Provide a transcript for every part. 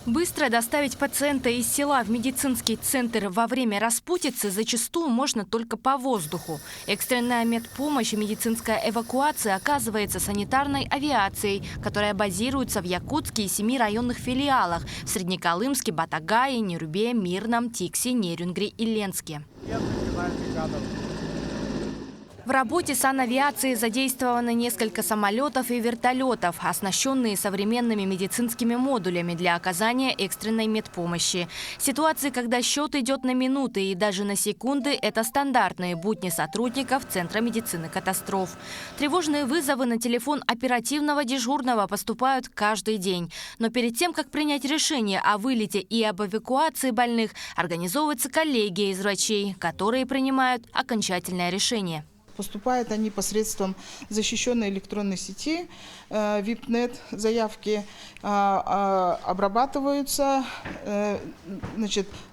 Быстро доставить пациента из села в медицинский центр во время распутицы зачастую можно только по воздуху. Экстренная медпомощь и медицинская эвакуация оказывается санитарной авиацией, которая базируется в Якутске и 7 районных филиалах – в Среднеколымске, Батагае, Нерюбе, Мирном, Тикси, Нерюнгри и Ленске. В работе санавиации задействованы несколько самолетов и вертолетов, оснащенные современными медицинскими модулями для оказания экстренной медпомощи. Ситуации, когда счет идет на минуты и даже на секунды – это стандартные будни сотрудников Центра медицины катастроф. Тревожные вызовы на телефон оперативного дежурного поступают каждый день. Но перед тем, как принять решение о вылете и об эвакуации больных, организовывается коллегия из врачей, которые принимают окончательное решение. Поступают они посредством защищенной электронной сети, VIPNet, заявки обрабатываются,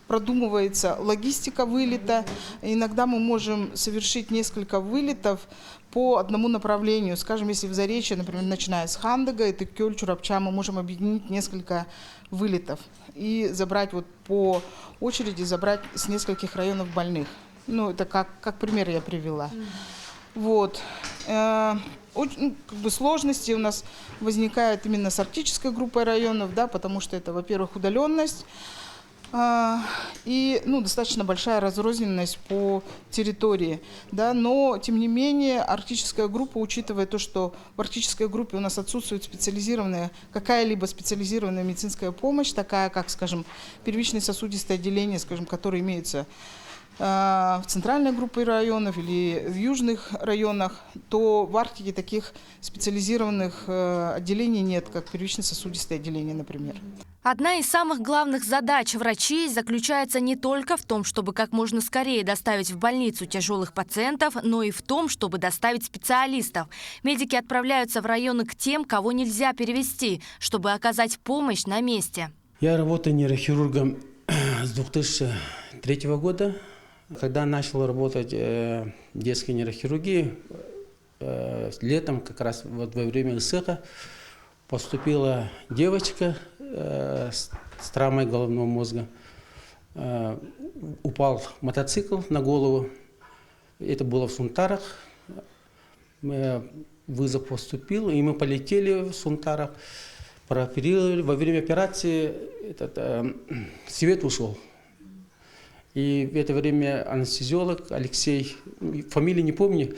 продумывается логистика вылета. Иногда мы можем совершить несколько вылетов по одному направлению. Скажем, если в Заречье, например, начиная с Хандага, это Кёль, Чурапча, мы можем объединить несколько вылетов и забрать по очереди с нескольких районов больных. Ну, это как пример я привела. Сложности у нас возникают именно с арктической группой районов, да, потому что это, во-первых, удаленность и достаточно большая разрозненность по территории. Да, но, тем не менее, арктическая группа, учитывая то, что в арктической группе у нас отсутствует какая-либо специализированная медицинская помощь, такая как, скажем, первичное сосудистое отделение, скажем, которое имеется в центральной группе районов или в южных районах, то в Арктике таких специализированных отделений нет, как первично-сосудистое отделение, например. Одна из самых главных задач врачей заключается не только в том, чтобы как можно скорее доставить в больницу тяжелых пациентов, но и в том, чтобы доставить специалистов. Медики отправляются в районы к тем, кого нельзя перевести, чтобы оказать помощь на месте. Я работаю нейрохирургом с 2003 года. Когда начал работать в детской нейрохирургии, летом, как раз во время ИСЭХа, поступила девочка с травмой головного мозга. Упал мотоцикл на голову. Это было в Сунтарах. Вызов поступил, и мы полетели в Сунтарах, прооперировали. Во время операции свет ушел. И в это время анестезиолог Алексей, фамилию не помню,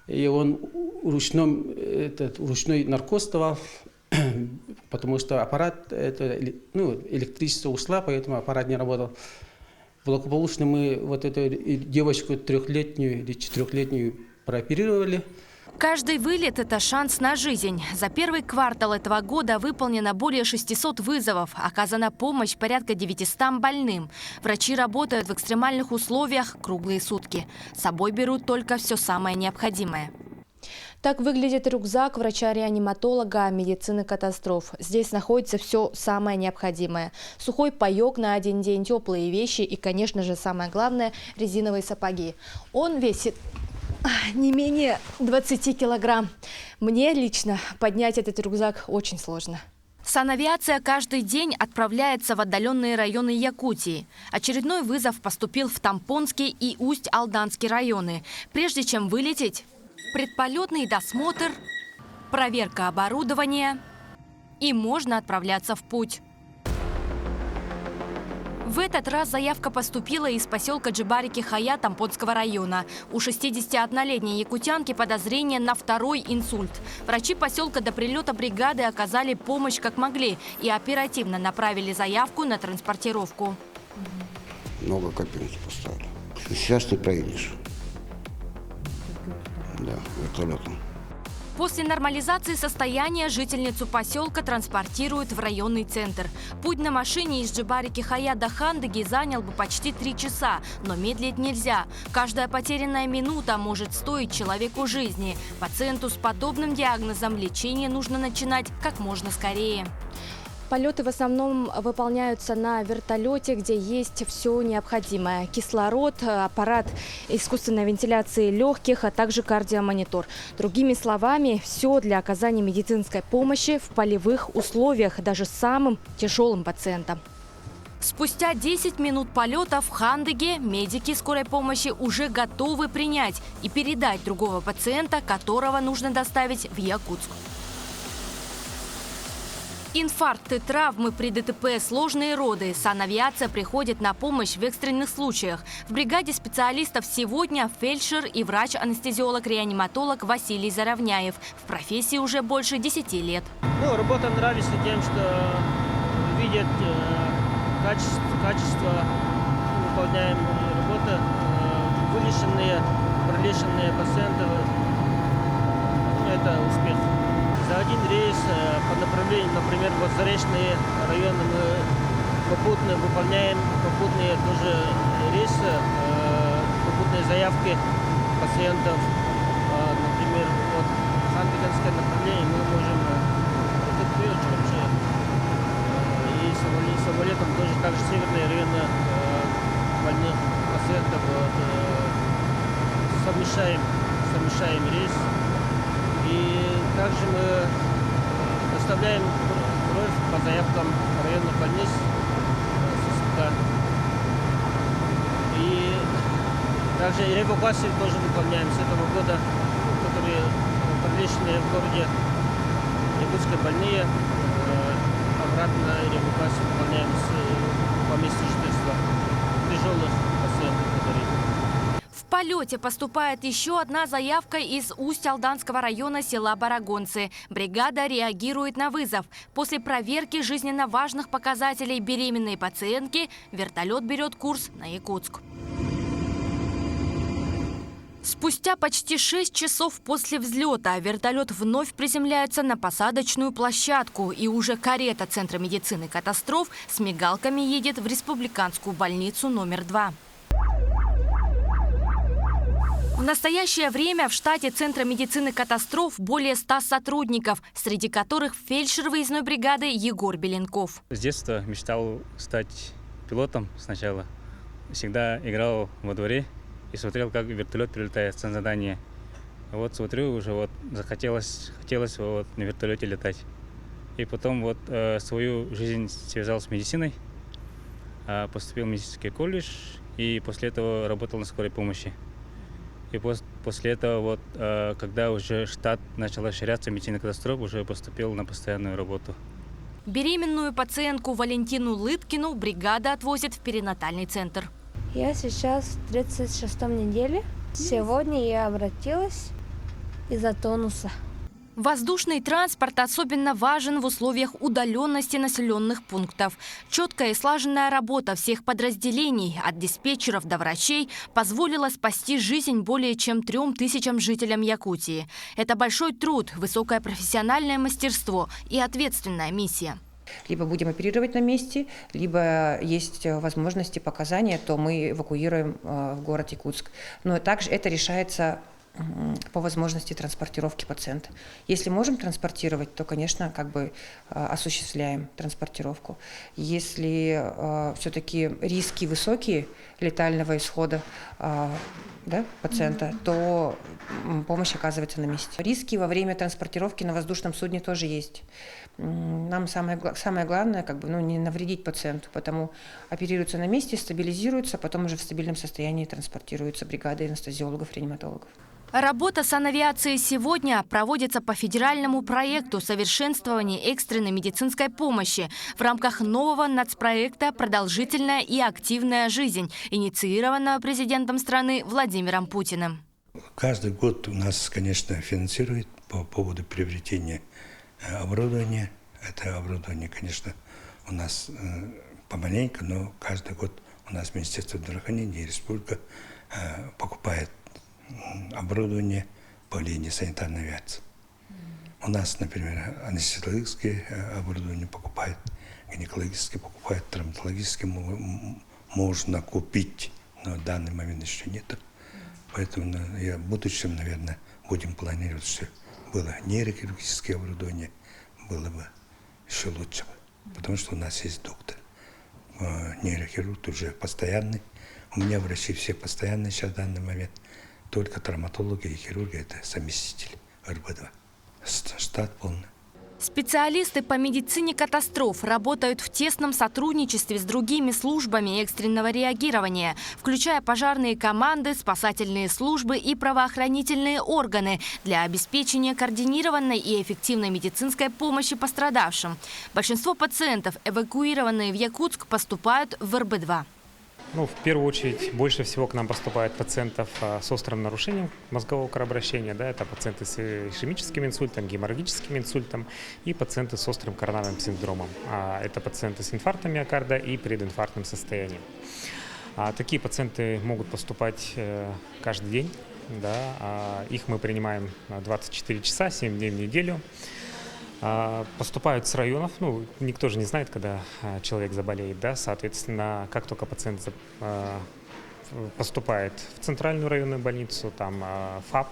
и он ручной наркоз давал, потому что аппарат, электричество ушло, поэтому аппарат не работал. Благополучно мы эту девочку 3-летнюю или 4-летнюю прооперировали. Каждый вылет – это шанс на жизнь. За первый квартал этого года выполнено более 600 вызовов. Оказана помощь порядка 900 больным. Врачи работают в экстремальных условиях круглые сутки. С собой берут только все самое необходимое. Так выглядит рюкзак врача-реаниматолога медицины катастроф. Здесь находится все самое необходимое. Сухой паёк на 1 день, теплые вещи и, конечно же, самое главное – резиновые сапоги. Он весит не менее 20 килограмм. Мне лично поднять этот рюкзак очень сложно. Санавиация каждый день отправляется в отдаленные районы Якутии. Очередной вызов поступил в Тампонский и Усть-Алданский районы. Прежде чем вылететь, предполетный досмотр, проверка оборудования и можно отправляться в путь. В этот раз заявка поступила из поселка Джибарики-Хая Тампонского района. У 61-летней якутянки подозрение на 2-й инсульт. Врачи поселка до прилета бригады оказали помощь как могли и оперативно направили заявку на транспортировку. Много капельниц поставили. Сейчас не проедешь. Да, вертолетом. После нормализации состояния жительницу поселка транспортируют в районный центр. Путь на машине из Джибарики-Хая до Хандаги занял бы почти 3 часа, но медлить нельзя. Каждая потерянная минута может стоить человеку жизни. Пациенту с подобным диагнозом лечение нужно начинать как можно скорее. Полеты в основном выполняются на вертолете, где есть все необходимое. Кислород, аппарат искусственной вентиляции легких, а также кардиомонитор. Другими словами, все для оказания медицинской помощи в полевых условиях, даже самым тяжелым пациентам. Спустя 10 минут полета в Хандыге медики скорой помощи уже готовы принять и передать другого пациента, которого нужно доставить в Якутск. Инфаркты, травмы при ДТП, сложные роды. Санавиация приходит на помощь в экстренных случаях. В бригаде специалистов сегодня фельдшер и врач-анестезиолог-реаниматолог Василий Заровняев. В профессии уже больше 10 лет. Работа нравится тем, что видят качество выполняемой работы, вылеченные, пролеченные пациенты. Это успех. За один рейс по направлению, например, в Заречные районы мы попутно выполняем попутные тоже рейсы, попутные заявки пациентов. Например, вот Хандыганское направление мы можем вообще и самолетом тоже также северные районы больных пациентов совмещаем рейс. И также мы доставляем кровь по заявкам районных больниц ССК. И также и эвакуацию тоже выполняем с этого года, которые приличные в городе якутской больные. Обратно эвакуацию выполняем по месту жительства тяжелых пациентов, которые... В полете поступает еще одна заявка из Усть-Алданского района села Барагонцы. Бригада реагирует на вызов. После проверки жизненно важных показателей беременной пациентки вертолет берет курс на Якутск. Спустя почти 6 часов после взлета вертолет вновь приземляется на посадочную площадку. И уже карета Центра медицины катастроф с мигалками едет в республиканскую больницу номер 2. В настоящее время в штате Центра медицины катастроф более 100 сотрудников, среди которых фельдшер выездной бригады Егор Беленков. С детства мечтал стать пилотом сначала. Всегда играл во дворе и смотрел, как вертолет прилетает на задание. Вот смотрю, уже хотелось на вертолете летать. И потом свою жизнь связал с медициной, поступил в медицинский колледж и после этого работал на скорой помощи. И после этого, когда уже штат начал расширяться, медицинских катастроф, уже поступил на постоянную работу. Беременную пациентку Валентину Лыткину бригада отвозит в перинатальный центр. Я сейчас в 36-м неделе. Сегодня я обратилась из-за тонуса. Воздушный транспорт особенно важен в условиях удаленности населенных пунктов. Четкая и слаженная работа всех подразделений, от диспетчеров до врачей, позволила спасти жизнь более чем 3000 жителям Якутии. Это большой труд, высокое профессиональное мастерство и ответственная миссия. Либо будем оперировать на месте, либо есть возможности показания, то мы эвакуируем в город Якутск. Но также это решается по возможности транспортировки пациента. Если можем транспортировать, то, конечно, осуществляем транспортировку. Если все-таки риски высокие летального исхода пациента, то помощь оказывается на месте. Риски во время транспортировки на воздушном судне тоже есть. Нам самое главное не навредить пациенту, потому оперируются на месте, стабилизируются, потом уже в стабильном состоянии транспортируются бригады анестезиологов, реаниматологов. Работа санавиации сегодня проводится по федеральному проекту совершенствования экстренной медицинской помощи в рамках нового нацпроекта «Продолжительная и активная жизнь», инициированного президентом страны Владимиром Путиным. Каждый год у нас, конечно, финансирует по поводу приобретения оборудования. Это оборудование, конечно, у нас помаленьку, но каждый год у нас Министерство здравоохранения и Республика покупает оборудование по линии санитарной авиации. У нас, например, анестезиологическое оборудование покупает, гинекологическое покупает, травматологическое можно купить, но в данный момент еще нет. Поэтому в будущем, наверное, будем планировать, что было нейрохирургическое оборудование, было бы еще лучше. потому что у нас есть доктор. Нейрохирург уже постоянный. У меня врачи все постоянные сейчас в данный момент. Только травматологи и хирурги – это заместители РБ-2. Штат полный. Специалисты по медицине катастроф работают в тесном сотрудничестве с другими службами экстренного реагирования, включая пожарные команды, спасательные службы и правоохранительные органы для обеспечения координированной и эффективной медицинской помощи пострадавшим. Большинство пациентов, эвакуированные в Якутск, поступают в РБ-2. Ну, в первую очередь, больше всего к нам поступает пациентов с острым нарушением мозгового кровообращения. Да, это пациенты с ишемическим инсультом, геморрагическим инсультом и пациенты с острым коронарным синдромом. Это пациенты с инфарктом миокарда и прединфарктным состоянием. Такие пациенты могут поступать каждый день. Да, их мы принимаем 24 часа, 7 дней в неделю. Поступают с районов, ну, никто же не знает, когда человек заболеет, да, соответственно, как только пациент поступает в центральную районную больницу, там ФАП,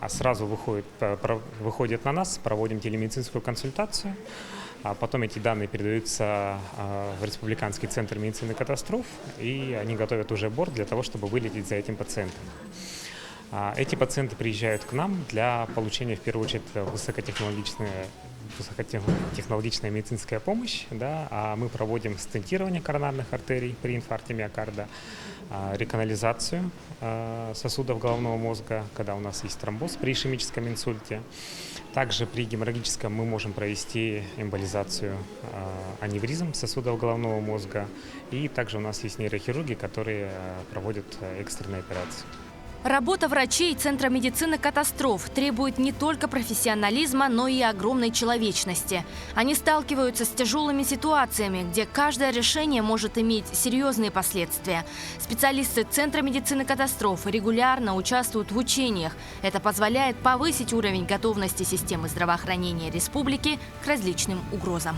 сразу выходит на нас, проводим телемедицинскую консультацию, потом эти данные передаются в Республиканский центр медицины катастроф, и они готовят уже борт для того, чтобы вылететь за этим пациентом. Эти пациенты приезжают к нам для получения, в первую очередь, высокотехнологичная медицинская помощь. Да, мы проводим стентирование коронарных артерий при инфаркте миокарда, реканализацию сосудов головного мозга, когда у нас есть тромбоз при ишемическом инсульте. Также при геморрагическом мы можем провести эмболизацию аневризм сосудов головного мозга. И также у нас есть нейрохирурги, которые проводят экстренные операции. Работа врачей Центра медицины катастроф требует не только профессионализма, но и огромной человечности. Они сталкиваются с тяжелыми ситуациями, где каждое решение может иметь серьезные последствия. Специалисты Центра медицины катастроф регулярно участвуют в учениях. Это позволяет повысить уровень готовности системы здравоохранения республики к различным угрозам.